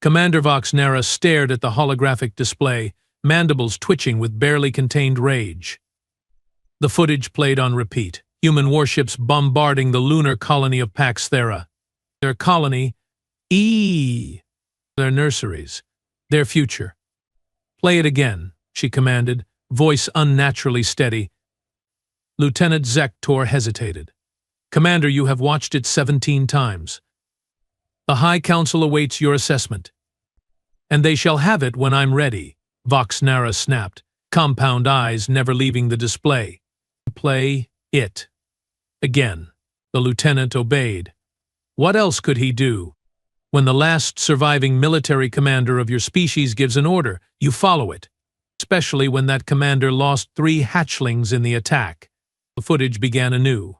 Commander Vox Nara stared at the holographic display, mandibles twitching with barely contained rage. The footage played on repeat. Human warships bombarding the lunar colony of Pax Thera. Their colony, their nurseries, their future. "Play it again," she commanded, voice unnaturally steady. Lieutenant Zektor hesitated. "Commander, you have watched it 17 times. The High Council awaits your assessment. And they shall have it when I'm ready," Vox Nara snapped, compound eyes never leaving the display. "Play it." Again, the lieutenant obeyed. What else could he do? When the last surviving military commander of your species gives an order, you follow it, especially when that commander lost 3 hatchlings in the attack. The footage began anew.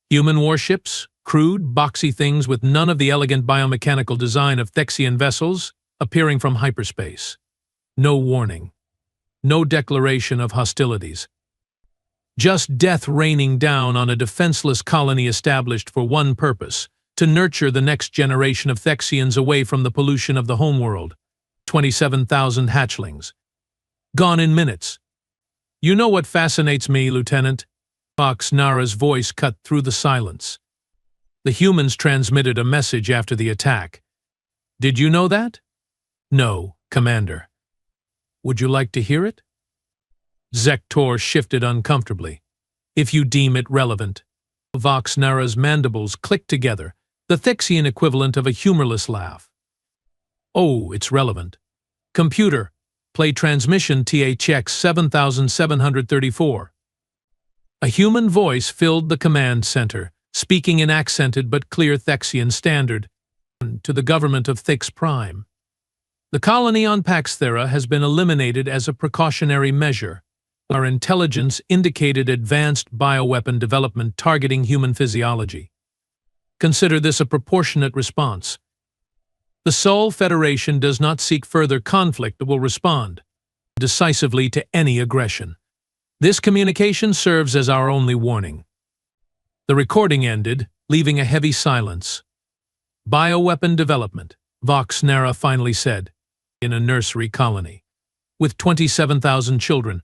Human warships, crude, boxy things with none of the elegant biomechanical design of Thexian vessels, appearing from hyperspace. No warning. No declaration of hostilities. Just death raining down on a defenseless colony established for one purpose, to nurture the next generation of Thexians away from the pollution of the homeworld. 27,000 hatchlings. Gone in minutes. "You know what fascinates me, Lieutenant?" Vox Nara's voice cut through the silence. "The humans transmitted a message after the attack. Did you know that?" "No, Commander." "Would you like to hear it?" Zektor shifted uncomfortably. "If you deem it relevant." Vox Nara's mandibles clicked together, the Thexian equivalent of a humorless laugh. "Oh, it's relevant. Computer, play transmission THX 7734. A human voice filled the command center, speaking in accented but clear Thexian standard. "To the government of Thix Prime. The colony on Pax Thera has been eliminated as a precautionary measure. Our intelligence indicated advanced bioweapon development targeting human physiology. Consider this a proportionate response. The Sol Federation does not seek further conflict but will respond decisively to any aggression. This communication serves as our only warning." The recording ended, leaving a heavy silence. "Bioweapon development," Vox Nara finally said, "in a nursery colony, with 27,000 children."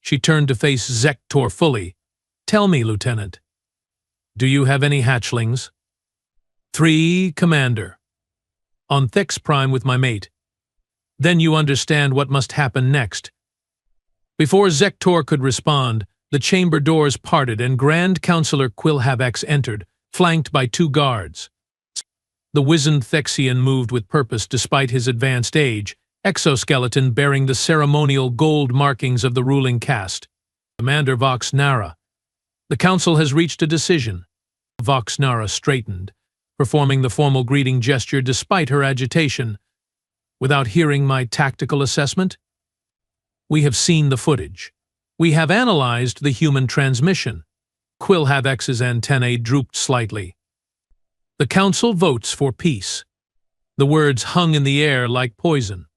She turned to face Zektor fully. "Tell me, Lieutenant, do you have any hatchlings?" "3, Commander. On Thix Prime with my mate." "Then you understand what must happen next." Before Zektor could respond, the chamber doors parted and Grand Counselor Quilhavex entered, flanked by 2 guards. The wizened Thexian moved with purpose despite his advanced age, exoskeleton bearing the ceremonial gold markings of the ruling caste. "Commander Vox Nara, the Council has reached a decision." Vox Nara straightened, performing the formal greeting gesture despite her agitation. "Without hearing my tactical assessment?" "We have seen the footage. We have analyzed the human transmission." Quilhavex's antennae drooped slightly. "The Council votes for peace." The words hung in the air like poison.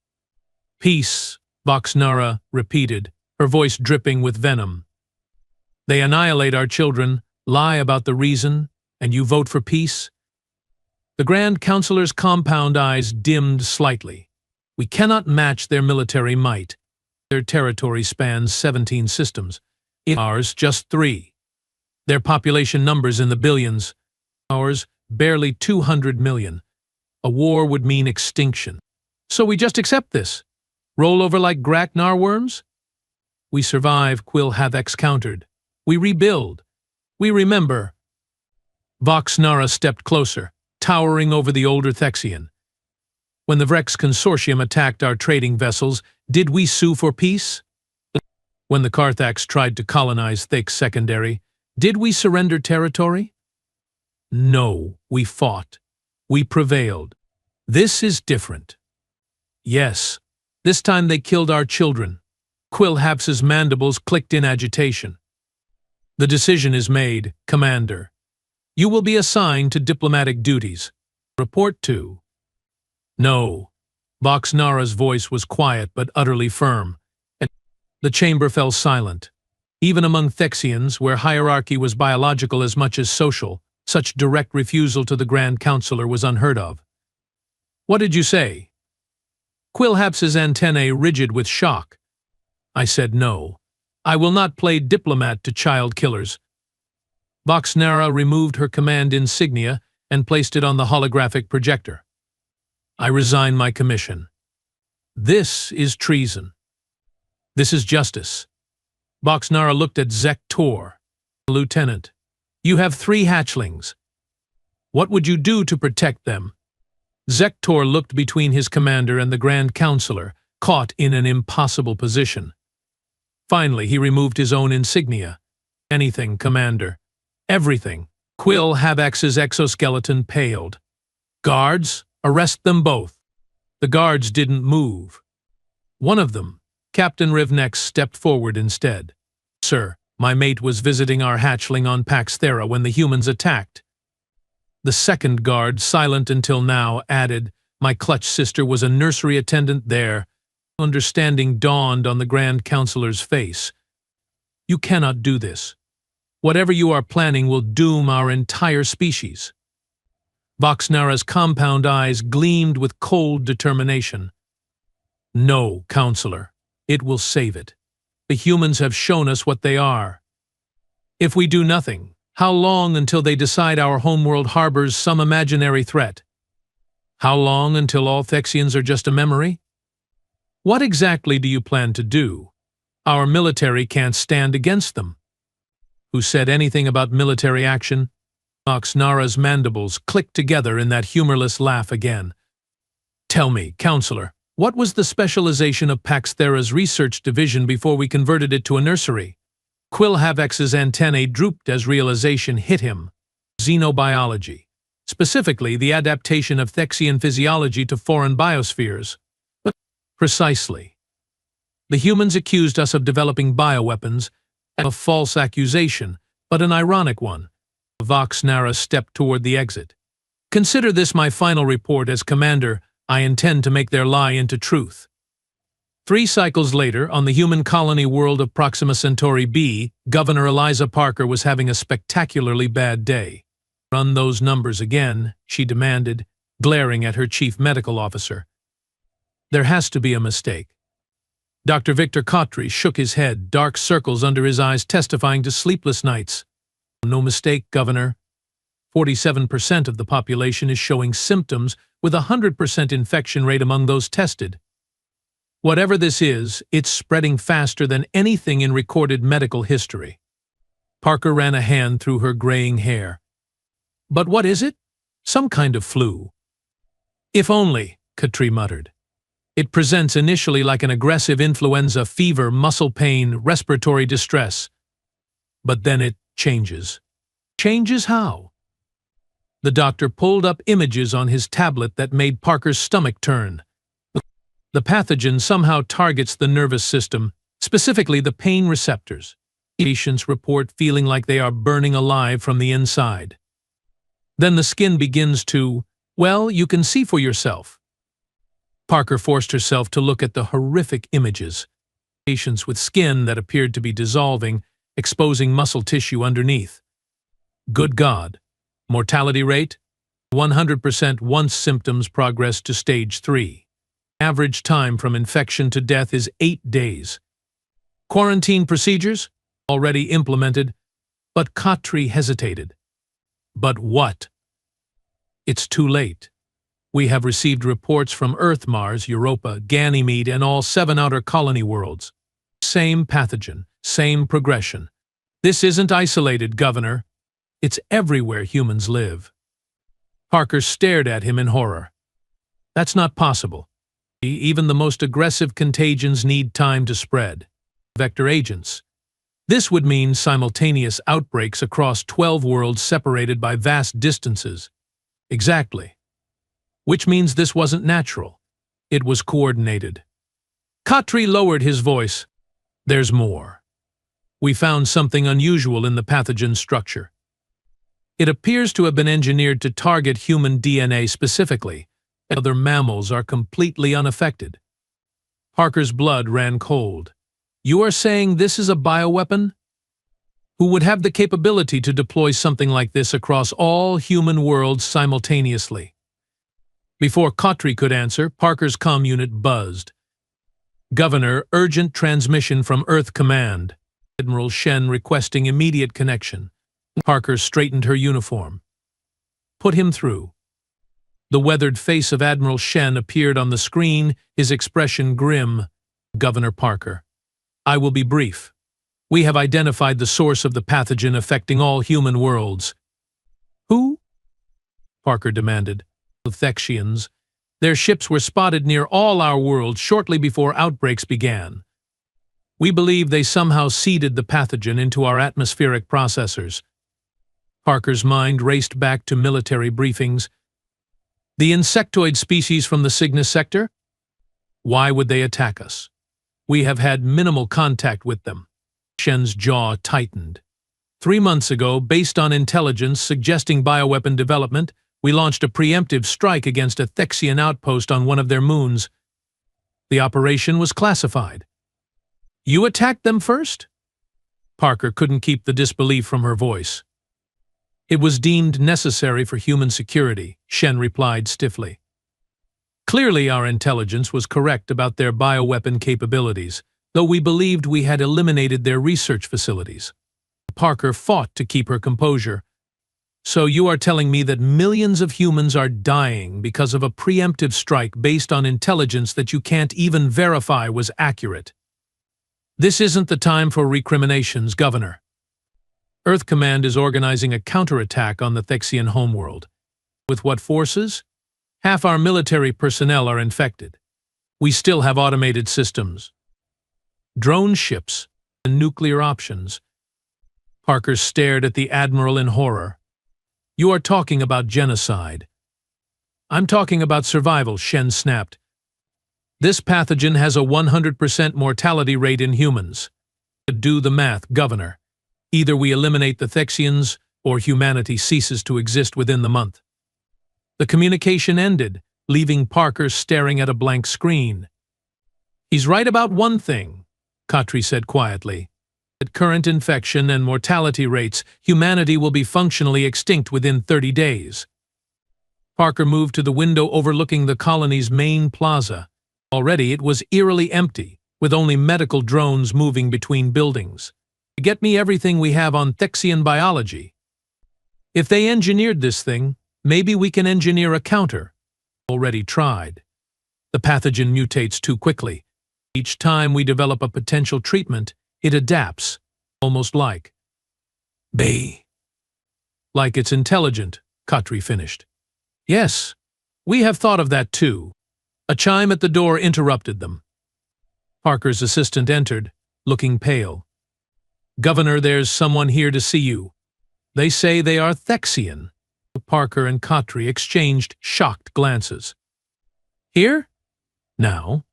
"Peace," Vox Nara repeated, her voice dripping with venom. "They annihilate our children, lie about the reason, and you vote for peace?" The Grand Counselor's compound eyes dimmed slightly. "We cannot match their military might. Their territory spans 17 systems. Ours just 3. Their population numbers in the billions. Ours barely 200 million. A war would mean extinction. So we just accept this? Roll over like Graknar worms?" "We survive," Quilhavex countered. "We rebuild. We remember." Vox Nara stepped closer, towering over the older Thexian. "When the Vrex Consortium attacked our trading vessels, did we sue for peace? When the Carthax tried to colonize Thix Secondary, did we surrender territory? No, we fought. We prevailed. This is different." "Yes, this time they killed our children." Quilhavex's mandibles clicked in agitation. "The decision is made, Commander. You will be assigned to diplomatic duties. Report to." "No." Vox Nara's voice was quiet but utterly firm. And the chamber fell silent. Even among Thexians, where hierarchy was biological as much as social, such direct refusal to the Grand Counselor was unheard of. What did you say? Quillhaps's antennae rigid with shock. I said no. I will not play diplomat to child killers. Voxnara removed her command insignia and placed it on the holographic projector. I resign my commission. This is treason. This is justice. Voxnara looked at Zek Tor. Lieutenant, you have 3 hatchlings. What would you do to protect them? Zek Tor looked between his commander and the Grand Counselor, caught in an impossible position. Finally, he removed his own insignia. Anything, Commander. Everything. Quillhaps's exoskeleton paled. Guards, arrest them both. The guards didn't move. One of them, Captain Rivnex, stepped forward instead. Sir, my mate was visiting our hatchling on Pax Thera when the humans attacked. The second guard, silent until now, added, my clutch sister was a nursery attendant there. Understanding dawned on the Grand Counselor's face. You cannot do this. Whatever you are planning will doom our entire species. Voxnara's compound eyes gleamed with cold determination. No, Counselor. It will save it. The humans have shown us what they are. If we do nothing, how long until they decide our homeworld harbors some imaginary threat? How long until all Thexians are just a memory? What exactly do you plan to do? Our military can't stand against them. Who said anything about military action? Voxnara's mandibles clicked together in that humorless laugh again. Tell me, Counselor, what was the specialization of Pax Thera's research division before we converted it to a nursery? Quillhaps's antennae drooped as realization hit him. Xenobiology. Specifically, the adaptation of Thexian physiology to foreign biospheres. Precisely. The humans accused us of developing bioweapons, a false accusation, but an ironic one. Voxnara stepped toward the exit. Consider this my final report as Commander. I intend to make their lie into truth. 3 cycles later, on the human colony world of Proxima Centauri B, Governor Eliza Parker was having a spectacularly bad day. Run those numbers again, she demanded, glaring at her chief medical officer. There has to be a mistake. Dr. Victor Kotri shook his head, dark circles under his eyes testifying to sleepless nights. No mistake, Governor. 47% of the population is showing symptoms with a 100% infection rate among those tested. Whatever this is, it's spreading faster than anything in recorded medical history. Parker ran a hand through her graying hair. But what is it? Some kind of flu. If only, Kotri muttered. It presents initially like an aggressive influenza, fever, muscle pain, respiratory distress. But then it changes. Changes how? The doctor pulled up images on his tablet that made Parker's stomach turn. The pathogen somehow targets the nervous system, specifically the pain receptors. Patients report feeling like they are burning alive from the inside. Then the skin begins to, well, you can see for yourself. Parker forced herself to look at the horrific images. Patients with skin that appeared to be dissolving, exposing muscle tissue underneath. Good God. Mortality rate? 100% once symptoms progress to stage 3. Average time from infection to death is 8 days. Quarantine procedures? Already implemented. But Kotri hesitated. But what? It's too late. We have received reports from Earth, Mars, Europa, Ganymede, and all 7 outer colony worlds. Same pathogen, same progression. This isn't isolated, Governor. It's everywhere humans live. Parker stared at him in horror. That's not possible. Even the most aggressive contagions need time to spread. Vector agents. This would mean simultaneous outbreaks across 12 worlds separated by vast distances. Exactly. Which means this wasn't natural. It was coordinated. Kotri lowered his voice. There's more. We found something unusual in the pathogen structure. It appears to have been engineered to target human DNA specifically. Other mammals are completely unaffected. Parker's blood ran cold. You are saying this is a bioweapon? Who would have the capability to deploy something like this across all human worlds simultaneously? Before Kotri could answer, Parker's comm unit buzzed. Governor, urgent transmission from Earth Command. Admiral Shen requesting immediate connection. Parker straightened her uniform. Put him through. The weathered face of Admiral Shen appeared on the screen, his expression grim. Governor Parker, I will be brief. We have identified the source of the pathogen affecting all human worlds. Who? Parker demanded. The Thexians. Their ships were spotted near all our worlds shortly before outbreaks began. We believe they somehow seeded the pathogen into our atmospheric processors. Parker's mind raced back to military briefings. The insectoid species from the Cygnus sector? Why would they attack us? We have had minimal contact with them. Shen's jaw tightened. 3 months ago, based on intelligence suggesting bioweapon development, we launched a preemptive strike against a Thexian outpost on one of their moons. The operation was classified. You attacked them first? Parker couldn't keep the disbelief from her voice. It was deemed necessary for human security, Shen replied stiffly. Clearly our intelligence was correct about their bioweapon capabilities, though we believed we had eliminated their research facilities. Parker fought to keep her composure. So you are telling me that millions of humans are dying because of a preemptive strike based on intelligence that you can't even verify was accurate? This isn't the time for recriminations, Governor. Earth Command is organizing a counterattack on the Thexian homeworld. With what forces? Half our military personnel are infected. We still have automated systems, drone ships, and nuclear options. Parker stared at the Admiral in horror. You are talking about genocide. I'm talking about survival, Shen snapped. This pathogen has a 100% mortality rate in humans. Do the math, Governor. Either we eliminate the Thexians, or humanity ceases to exist within the month. The communication ended, leaving Parker staring at a blank screen. He's right about one thing, Kotri said quietly. At current infection and mortality rates, humanity will be functionally extinct within 30 days. Parker moved to the window overlooking the colony's main plaza. Already it was eerily empty, with only medical drones moving between buildings. Get me everything we have on Thexian biology. If they engineered this thing, maybe we can engineer a counter. Already tried. The pathogen mutates too quickly. Each time we develop a potential treatment, it adapts, almost like it's intelligent, Kotri finished. Yes, we have thought of that too. A chime at the door interrupted them. Parker's assistant entered, looking pale. Governor, there's someone here to see you. They say they are Thexian. Parker and Kotri exchanged shocked glances. Here? Now?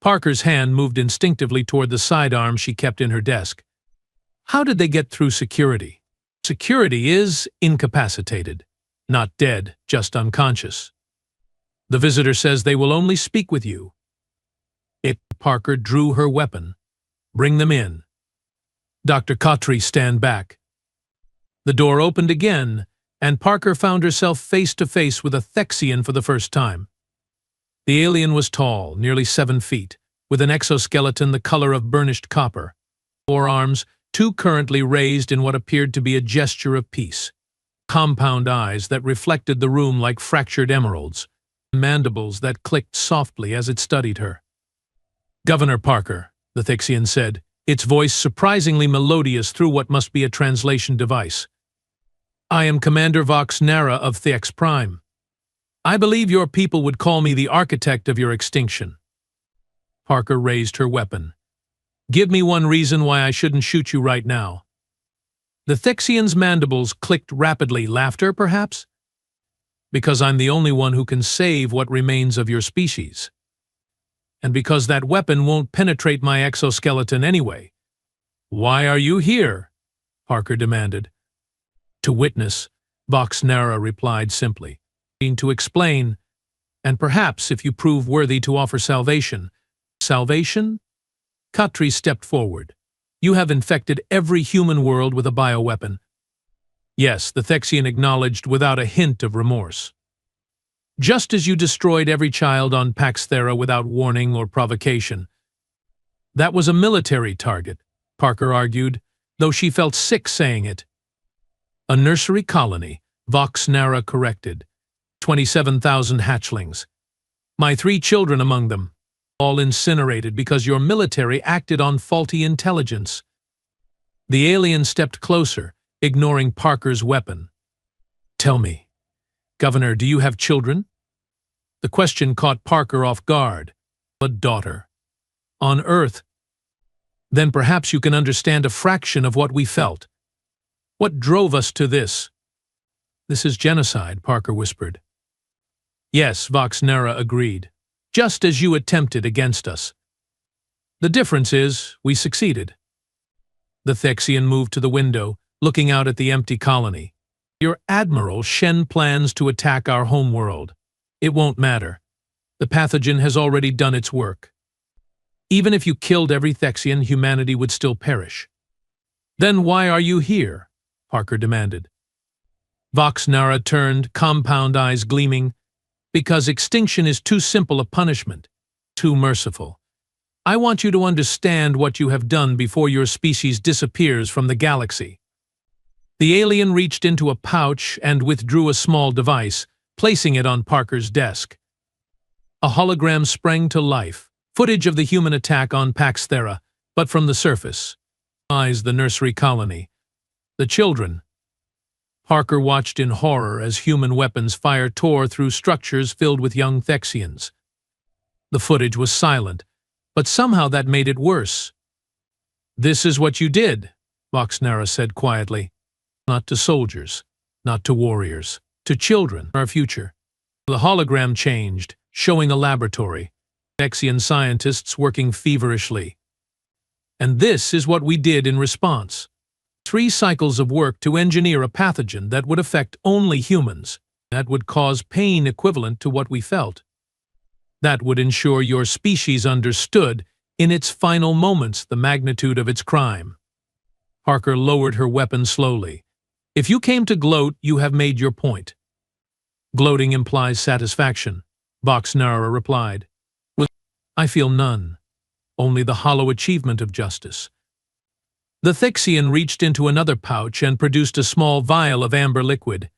Parker's hand moved instinctively toward the sidearm she kept in her desk. How did they get through security? Security is incapacitated. Not dead, just unconscious. The visitor says they will only speak with you. Parker drew her weapon. Bring them in. Dr. Kotri, stand back. The door opened again, and Parker found herself face to face with a Thexian for the first time. The alien was tall, nearly 7 feet, with an exoskeleton the color of burnished copper. 4 arms, 2 currently raised in what appeared to be a gesture of peace. Compound eyes that reflected the room like fractured emeralds. Mandibles that clicked softly as it studied her. Governor Parker, the Thexian said, its voice surprisingly melodious through what must be a translation device. I am Commander Vox Nara of Thex Prime. I believe your people would call me the architect of your extinction. Parker raised her weapon. Give me one reason why I shouldn't shoot you right now. The Thexian's mandibles clicked rapidly. Laughter, perhaps? Because I'm the only one who can save what remains of your species. And because that weapon won't penetrate my exoskeleton anyway. Why are you here? Parker demanded. To witness, Vox Nara replied simply. To explain, and perhaps if you prove worthy to offer salvation. Salvation? Kotri stepped forward. You have infected every human world with a bioweapon. Yes, the Thexian acknowledged without a hint of remorse. just as you destroyed every child on Pax Thera without warning or provocation. That was a military target, Parker argued, though she felt sick saying it. A nursery colony, Vox Nara corrected. 27,000 hatchlings. My 3 children among them, all incinerated because your military acted on faulty intelligence. The alien stepped closer, ignoring Parker's weapon. Tell me, Governor, do you have children? The question caught Parker off guard. A daughter. On Earth. Then perhaps you can understand a fraction of what we felt. What drove us to this? This is genocide, Parker whispered. Yes, Vox Nara agreed. Just as you attempted against us. The difference is, we succeeded. The Thexian moved to the window, looking out at the empty colony. Your Admiral Shen plans to attack our homeworld. It won't matter. The pathogen has already done its work. Even if you killed every Thexian, humanity would still perish. Then why are you here? Parker demanded. Vox Nara turned, compound eyes gleaming. Because extinction is too simple a punishment, too merciful. I want you to understand what you have done before your species disappears from the galaxy. The alien reached into a pouch and withdrew a small device, placing it on Parker's desk. A hologram sprang to life, footage of the human attack on Pax Thera, but from the surface. Eyes the nursery colony. The children. Parker watched in horror as human weapons fire tore through structures filled with young Thexians. The footage was silent, but somehow that made it worse. This is what you did, Vox Nara said quietly. Not to soldiers, not to warriors, to children, our future. The hologram changed, showing a laboratory, Thexian scientists working feverishly. And this is what we did in response. 3 cycles of work to engineer a pathogen that would affect only humans, that would cause pain equivalent to what we felt. That would ensure your species understood, in its final moments, the magnitude of its crime. Parker lowered her weapon slowly. If you came to gloat, you have made your point. Gloating implies satisfaction, Vox Nara replied. I feel none, only the hollow achievement of justice. The Thexian reached into another pouch and produced a small vial of amber liquid.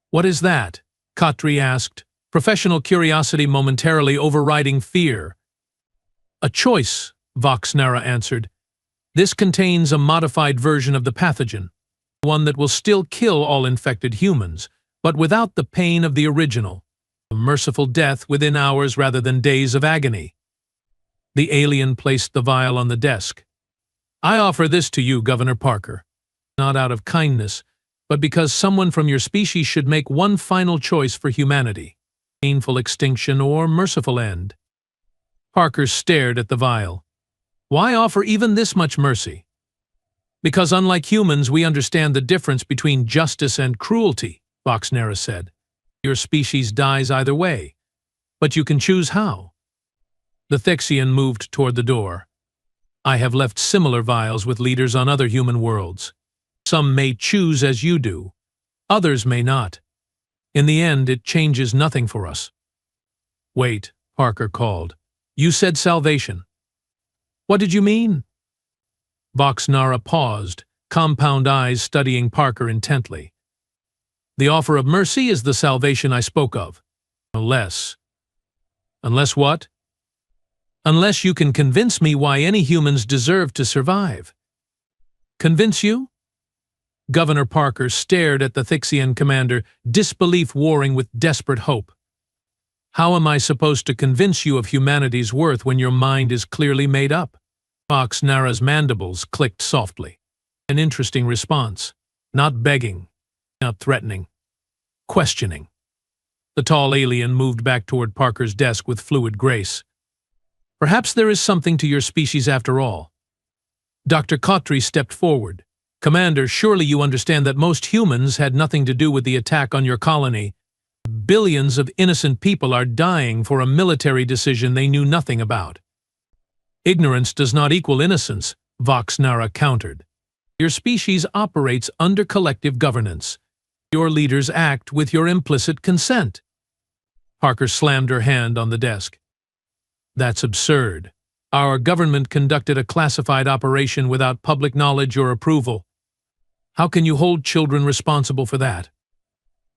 What is that? Khatri asked, professional curiosity momentarily overriding fear. A choice, Vox Nara answered. This contains a modified version of the pathogen, one that will still kill all infected humans, but without the pain of the original, a merciful death within hours rather than days of agony. The alien placed the vial on the desk. I offer this to you, Governor Parker, not out of kindness, but because someone from your species should make one final choice for humanity, painful extinction or merciful end. Parker stared at the vial. Why offer even this much mercy? Because unlike humans, we understand the difference between justice and cruelty, Vox Nara said. Your species dies either way, but you can choose how. The Thexian moved toward the door. I have left similar vials with leaders on other human worlds. Some may choose as you do. Others may not. In the end, it changes nothing for us. Wait, Parker called. You said salvation. What did you mean? Vox Nara paused, compound eyes studying Parker intently. The offer of mercy is the salvation I spoke of. Unless what? Unless you can convince me why any humans deserve to survive. Convince you? Governor Parker stared at the Thexian commander, disbelief warring with desperate hope. How am I supposed to convince you of humanity's worth when your mind is clearly made up? Vox Nara's mandibles clicked softly. An interesting response. Not begging, not threatening. Questioning. The tall alien moved back toward Parker's desk with fluid grace. Perhaps there is something to your species after all. Dr. Khatri stepped forward. Commander, surely you understand that most humans had nothing to do with the attack on your colony. Billions of innocent people are dying for a military decision they knew nothing about. Ignorance does not equal innocence, Vox Nara countered. Your species operates under collective governance. Your leaders act with your implicit consent. Parker slammed her hand on the desk. That's absurd. Our government conducted a classified operation without public knowledge or approval. How can you hold children responsible for that?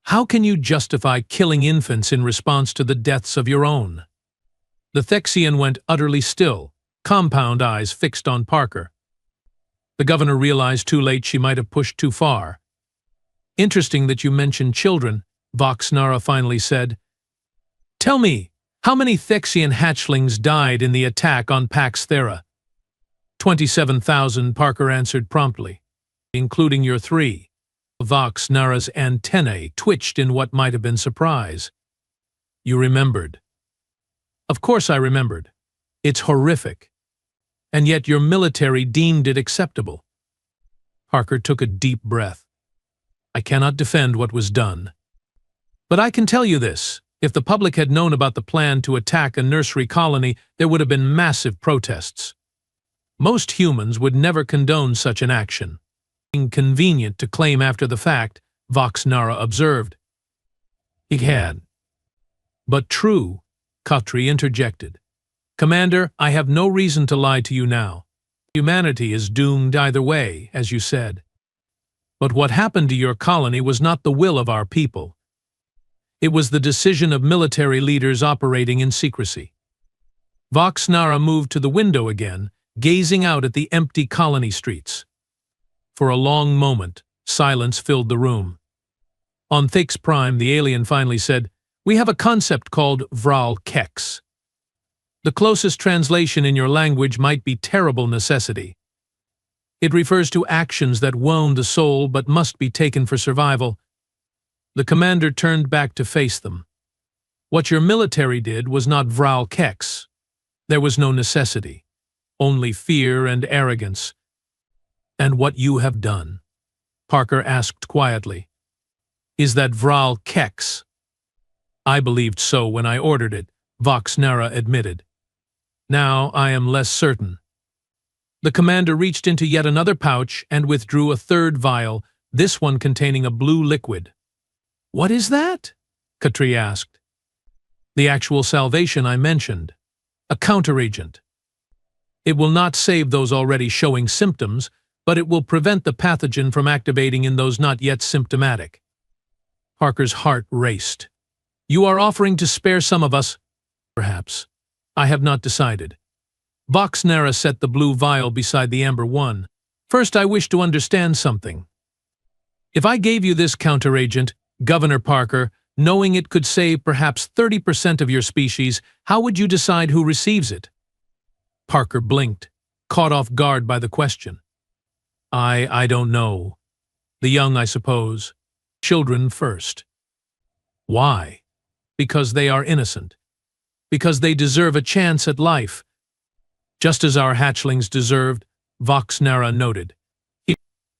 How can you justify killing infants in response to the deaths of your own? The Thexian went utterly still, compound eyes fixed on Parker. The governor realized too late she might have pushed too far. Interesting that you mentioned children, Vox-Nara finally said. Tell me, how many Thexian hatchlings died in the attack on Pax Thera? 27,000, Parker answered promptly, including your 3. Vox-Nara's antennae twitched in what might have been surprise. You remembered. Of course I remembered. It's horrific. And yet your military deemed it acceptable. Parker took a deep breath. I cannot defend what was done. But I can tell you this. If the public had known about the plan to attack a nursery colony, there would have been massive protests. Most humans would never condone such an action. Inconvenient to claim after the fact, Vox-Nara observed. It had. But true, Khatri interjected. Commander, I have no reason to lie to you now. Humanity is doomed either way, as you said. But what happened to your colony was not the will of our people. It was the decision of military leaders operating in secrecy. Vox-Nara moved to the window again, gazing out at the empty colony streets. For a long moment, silence filled the room. On Thix Prime, the alien finally said, We have a concept called Vral Kex. The closest translation in your language might be terrible necessity. It refers to actions that wound the soul but must be taken for survival. The commander turned back to face them. What your military did was not Vral Kex. There was no necessity, only fear and arrogance. And what you have done, Parker asked quietly, is that Vral Kex? I believed so when I ordered it, Vox-Nara admitted. Now I am less certain. The commander reached into yet another pouch and withdrew a third vial, this one containing a blue liquid. What is that? Khatri asked. The actual salvation I mentioned. A counteragent. It will not save those already showing symptoms, but it will prevent the pathogen from activating in those not yet symptomatic. Parker's heart raced. You are offering to spare some of us? Perhaps. I have not decided. Vox-Nara set the blue vial beside the amber one. First, I wish to understand something. If I gave you this counteragent, Governor Parker, knowing it could save perhaps 30% of your species, how would you decide who receives it? Parker blinked, caught off guard by the question. I don't know. The young, I suppose. Children first. Why? Because they are innocent. Because they deserve a chance at life. Just as our hatchlings deserved, Vox-Nara noted.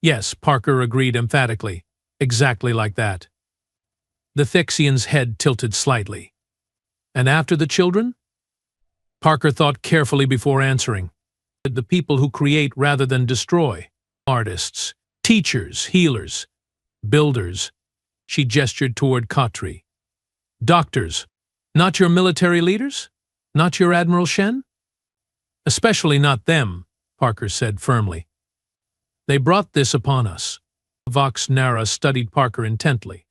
Yes, Parker agreed emphatically. Exactly like that. The Thexian's head tilted slightly. And after the children? Parker thought carefully before answering. The people who create rather than destroy. Artists, teachers, healers, builders. She gestured toward Khatri. Doctors. Not your military leaders? Not your Admiral Shen? Especially not them, Parker said firmly. They brought this upon us. Vox-Nara studied Parker intently.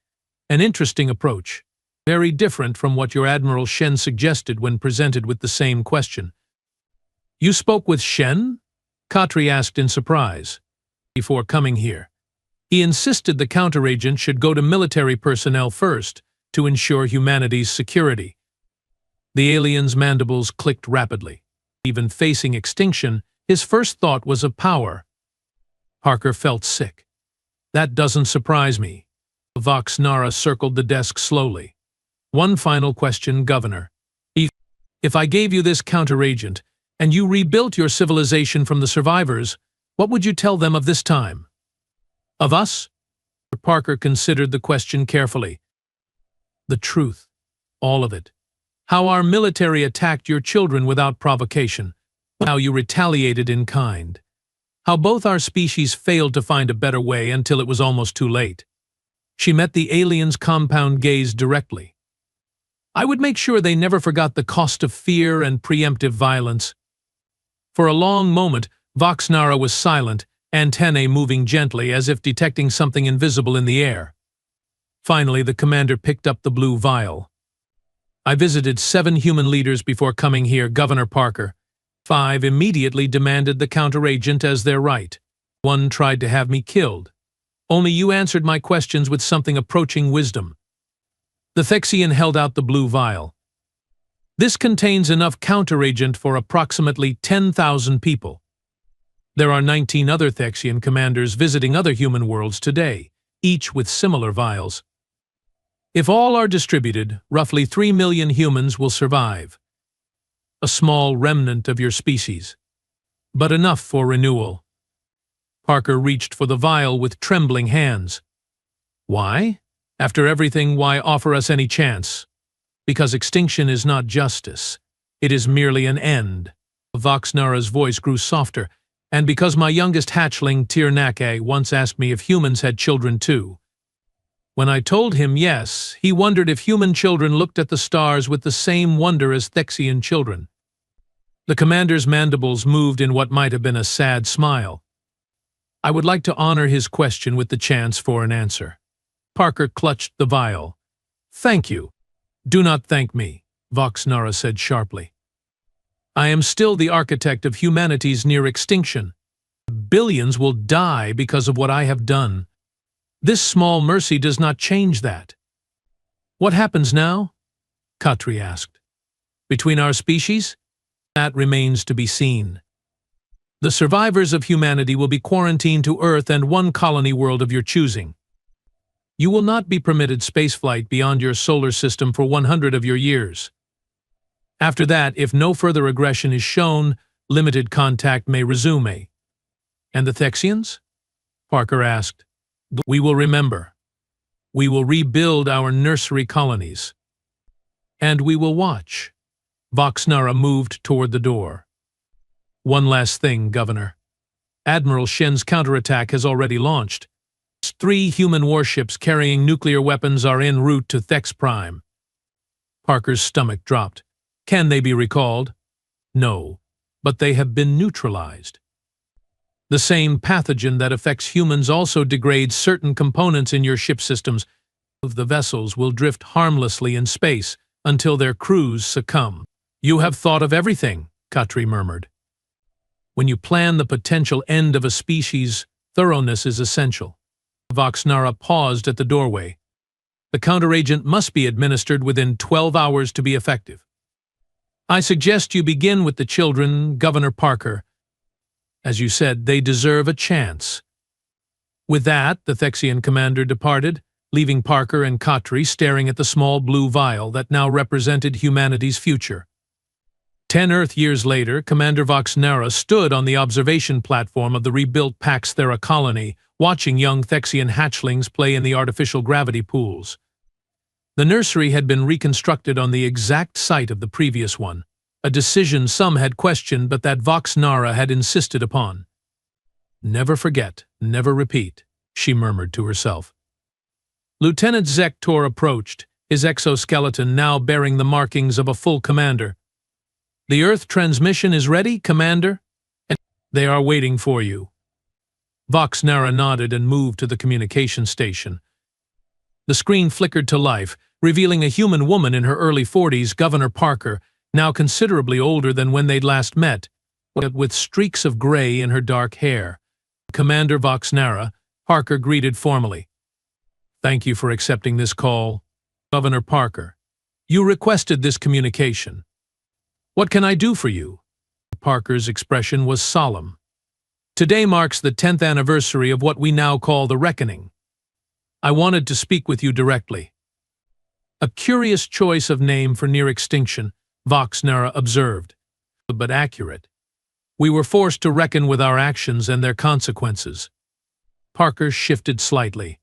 An interesting approach, very different from what your Admiral Shen suggested when presented with the same question. You spoke with Shen? Khatri asked in surprise. Before coming here. He insisted the counteragent should go to military personnel first to ensure humanity's security. The alien's mandibles clicked rapidly. Even facing extinction, his first thought was of power. Parker felt sick. That doesn't surprise me. Vox-Nara circled the desk slowly. One final question, Governor. If I gave you this counteragent, and you rebuilt your civilization from the survivors, what would you tell them of this time? Of us? Parker considered the question carefully. The truth. All of it. How our military attacked your children without provocation. How you retaliated in kind. How both our species failed to find a better way until it was almost too late. She met the alien's compound gaze directly. I would make sure they never forgot the cost of fear and preemptive violence. For a long moment, Voxnara was silent, antennae moving gently as if detecting something invisible in the air. Finally, the commander picked up the blue vial. I visited 7 human leaders before coming here, Governor Parker. 5 immediately demanded the counteragent as their right. 1 tried to have me killed. Only you answered my questions with something approaching wisdom. The Thexian held out the blue vial. This contains enough counteragent for approximately 10,000 people. There are 19 other Thexian commanders visiting other human worlds today, each with similar vials. If all are distributed, roughly 3 million humans will survive. A small remnant of your species, but enough for renewal. Parker reached for the vial with trembling hands. Why? After everything, why offer us any chance? Because extinction is not justice. It is merely an end. Voxnara's voice grew softer, and because my youngest hatchling, Tirnake, once asked me if humans had children too. When I told him yes, he wondered if human children looked at the stars with the same wonder as Thexian children. The commander's mandibles moved in what might have been a sad smile. I would like to honor his question with the chance for an answer. Parker clutched the vial. Thank you. Do not thank me, Voxnara said sharply. I am still the architect of humanity's near extinction. Billions will die because of what I have done. This small mercy does not change that. What happens now? Khatri asked. Between our species? That remains to be seen. The survivors of humanity will be quarantined to Earth and one colony world of your choosing. You will not be permitted spaceflight beyond your solar system for 100 of your years. After that, if no further aggression is shown, limited contact may resume. And the Thexians? Parker asked. We will remember. We will rebuild our nursery colonies. And we will watch. Voxnara moved toward the door. One last thing, Governor. Admiral Shen's counterattack has already launched. 3 human warships carrying nuclear weapons are en route to Thex Prime. Parker's stomach dropped. Can they be recalled? No, but they have been neutralized. The same pathogen that affects humans also degrades certain components in your ship systems. The vessels will drift harmlessly in space until their crews succumb. You have thought of everything, Khatri murmured. When you plan the potential end of a species, thoroughness is essential. Voxnara paused at the doorway. The counteragent must be administered within 12 hours to be effective. I suggest you begin with the children, Governor Parker. As you said, they deserve a chance. With that, the Thexian commander departed, leaving Parker and Khatri staring at the small blue vial that now represented humanity's future. 10 Earth years later, Commander Voxnara stood on the observation platform of the rebuilt Pax Thera colony, watching young Thexian hatchlings play in the artificial gravity pools. The nursery had been reconstructed on the exact site of the previous one, a decision some had questioned but that Voxnara had insisted upon. Never forget, never repeat, she murmured to herself. Lieutenant Zektor approached, his exoskeleton now bearing the markings of a full commander. The Earth transmission is ready, Commander? They are waiting for you. Voxnara nodded and moved to the communication station. The screen flickered to life, revealing a human woman in her early 40s, Governor Parker, now considerably older than when they'd last met, but with streaks of gray in her dark hair. Commander Voxnara, Parker greeted formally. Thank you for accepting this call, Governor Parker. You requested this communication. What can I do for you? Parker's expression was solemn. Today marks the 10th anniversary of what we now call the Reckoning. I wanted to speak with you directly. A curious choice of name for near extinction, Voxnara observed, but accurate. We were forced to reckon with our actions and their consequences. Parker shifted slightly.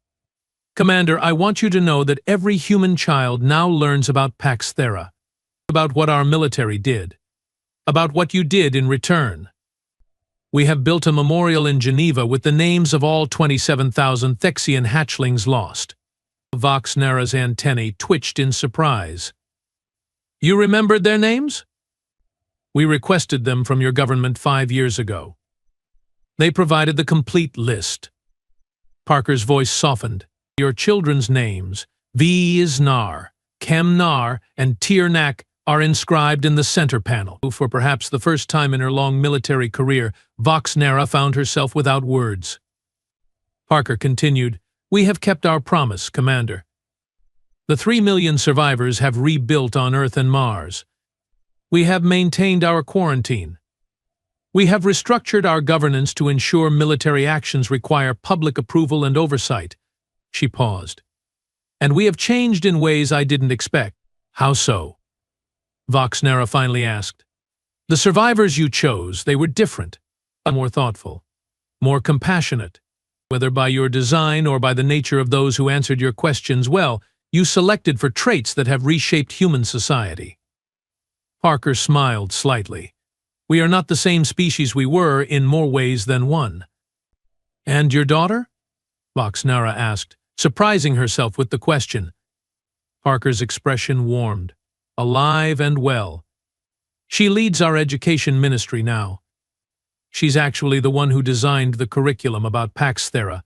Commander, I want you to know that every human child now learns about Pax Thera, about what our military did, about what you did in return. We have built a memorial in Geneva with the names of all 27,000 Thexian hatchlings lost. Voxnara's antennae twitched in surprise. You remembered their names? We requested them from your government 5 years ago. They provided the complete list. Parker's voice softened. Your children's names, Visnar, Kemnar, and Tirnak, are inscribed in the center panel. For perhaps the first time in her long military career, Voxnera found herself without words. Parker continued, We have kept our promise, Commander. The 3 million survivors have rebuilt on Earth and Mars. We have maintained our quarantine. We have restructured our governance to ensure military actions require public approval and oversight. She paused. And we have changed in ways I didn't expect. How so? Voxnera finally asked. The survivors you chose, they were different, more thoughtful, more compassionate. Whether by your design or by the nature of those who answered your questions well, you selected for traits that have reshaped human society. Parker smiled slightly. We are not the same species we were in more ways than one. And your daughter? Voxnera asked, surprising herself with the question. Parker's expression warmed, alive and well. She leads our education ministry now. She's actually the one who designed the curriculum about Paxthera.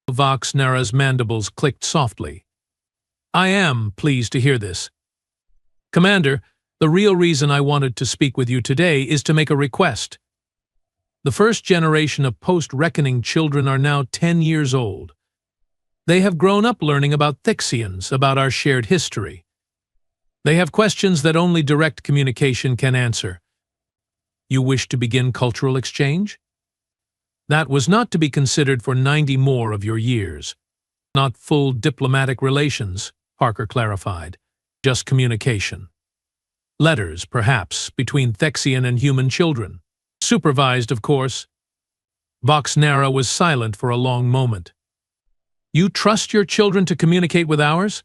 Voxnera's mandibles clicked softly. I am pleased to hear this. Commander, the real reason I wanted to speak with you today is to make a request. The first generation of post-reckoning children are now 10 years old. They have grown up learning about Thixians, about our shared history. They have questions that only direct communication can answer. You wish to begin cultural exchange? That was not to be considered for 90 more of your years. Not full diplomatic relations, Parker clarified. Just communication. Letters, perhaps, between Thixian and human children. Supervised, of course. Voxnera was silent for a long moment. You trust your children to communicate with ours?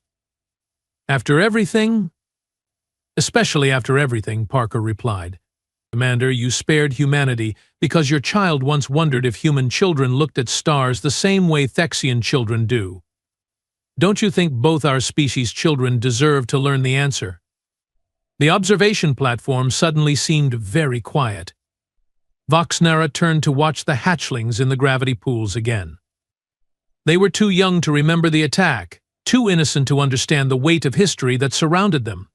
After everything? Especially after everything, Parker replied. Commander, you spared humanity because your child once wondered if human children looked at stars the same way Thixian children do. Don't you think both our species' children deserve to learn the answer? The observation platform suddenly seemed very quiet. Voxnera turned to watch the hatchlings in the gravity pools again. They were too young to remember the attack, too innocent to understand the weight of history that surrounded them.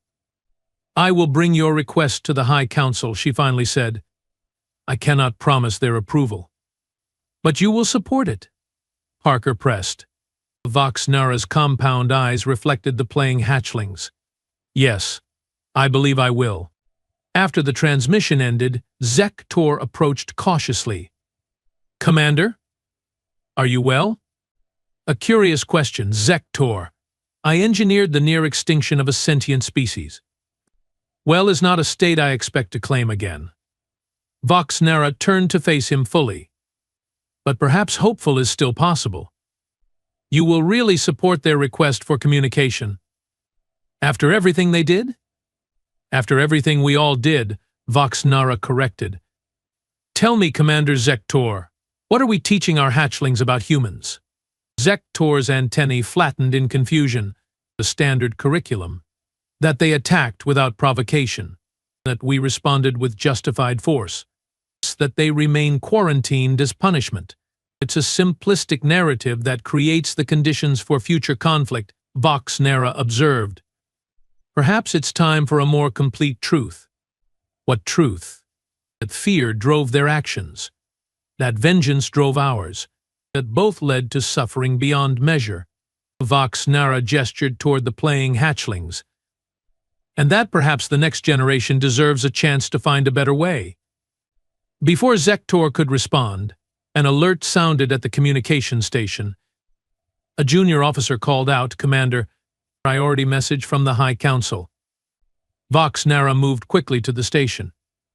I will bring your request to the High Council, she finally said. I cannot promise their approval. But you will support it. Parker pressed. Voxnera's compound eyes reflected the playing hatchlings. Yes, I believe I will. After the transmission ended, Zektor approached cautiously. Commander? Are you well? A curious question, Zektor. I engineered the near extinction of a sentient species. Well is not a state I expect to claim again. Voxnera turned to face him fully. But perhaps hopeful is still possible. You will really support their request for communication. After everything they did? After everything we all did, Voxnera corrected. Tell me, Commander Zektor, what are we teaching our hatchlings about humans? Zektor's antennae flattened in confusion. The standard curriculum. That they attacked without provocation. That we responded with justified force. That they remain quarantined as punishment. It's a simplistic narrative that creates the conditions for future conflict, Voxnera observed. Perhaps it's time for a more complete truth. What truth? That fear drove their actions. That vengeance drove ours. That both led to suffering beyond measure. Voxnera gestured toward the playing hatchlings. And that perhaps the next generation deserves a chance to find a better way. Before Zektor could respond, an alert sounded at the communication station. A junior officer called out, Commander, priority message from the High Council. Voxnera moved quickly to the station.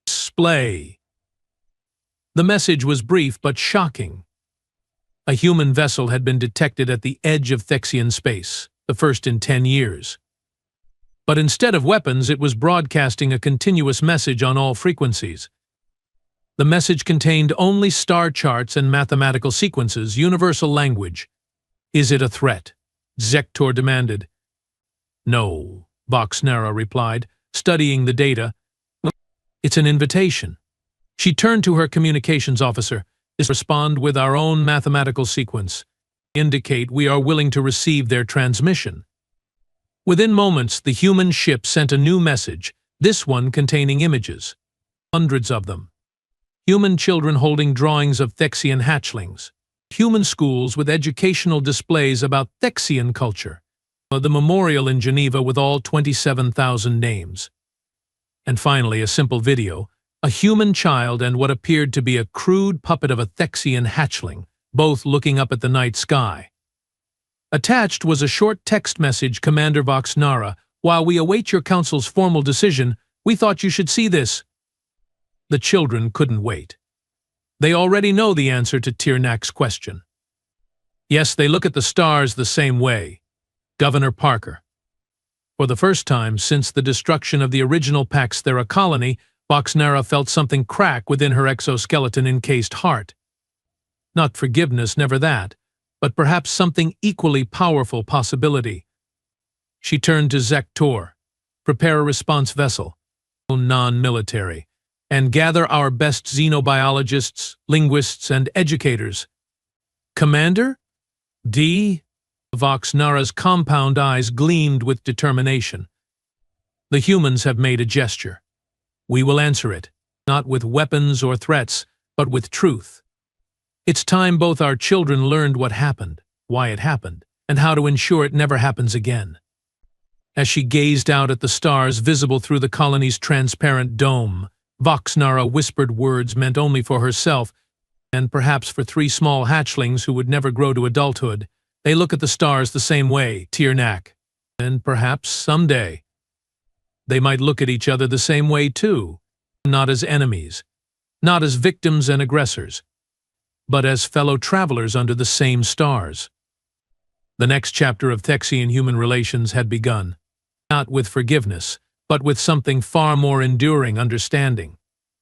Splay. The message was brief but shocking. A human vessel had been detected at the edge of Thixian space, the first in 10 years. But instead of weapons, it was broadcasting a continuous message on all frequencies. The message contained only star charts and mathematical sequences, universal language. Is it a threat? Zektor demanded. No, Voxnera replied. studying the data. It's an invitation. She turned to her communications officer. Respond with our own mathematical sequence. Indicate we are willing to receive their transmission. Within moments, the human ship sent a new message, this one containing images. Hundreds of them. Human children holding drawings of Thexian hatchlings. Human schools with educational displays about Thexian culture. The memorial in Geneva with all 27,000 names. And finally, a simple video. A human child and what appeared to be a crude puppet of a Thexian hatchling, both looking up at the night sky. Attached was a short text message, Commander Vox Nara, while we await your council's formal decision, we thought you should see this. The children couldn't wait. They already know the answer to Tiernak's question. Yes, they look at the stars the same way. Governor Parker. For the first time since the destruction of the original Pax Thera colony, Vox Nara felt something crack within her exoskeleton-encased heart. Not forgiveness, never that, but perhaps something equally powerful possibility. She turned to Tor. Prepare a response vessel, non-military, and gather our best xenobiologists, linguists, and educators. Commander? D? Vox Nara's compound eyes gleamed with determination. The humans have made a gesture. We will answer it, not with weapons or threats, but with truth. It's time both our children learned what happened, why it happened, and how to ensure it never happens again. As she gazed out at the stars visible through the colony's transparent dome, Vox Nara whispered words meant only for herself, and perhaps for 3 small hatchlings who would never grow to adulthood. They look at the stars the same way, Tiernak, and perhaps someday they might look at each other the same way too, not as enemies, not as victims and aggressors, but as fellow travelers under the same stars. The next chapter of Thexian-human relations had begun, not with forgiveness, but with something far more enduring, understanding.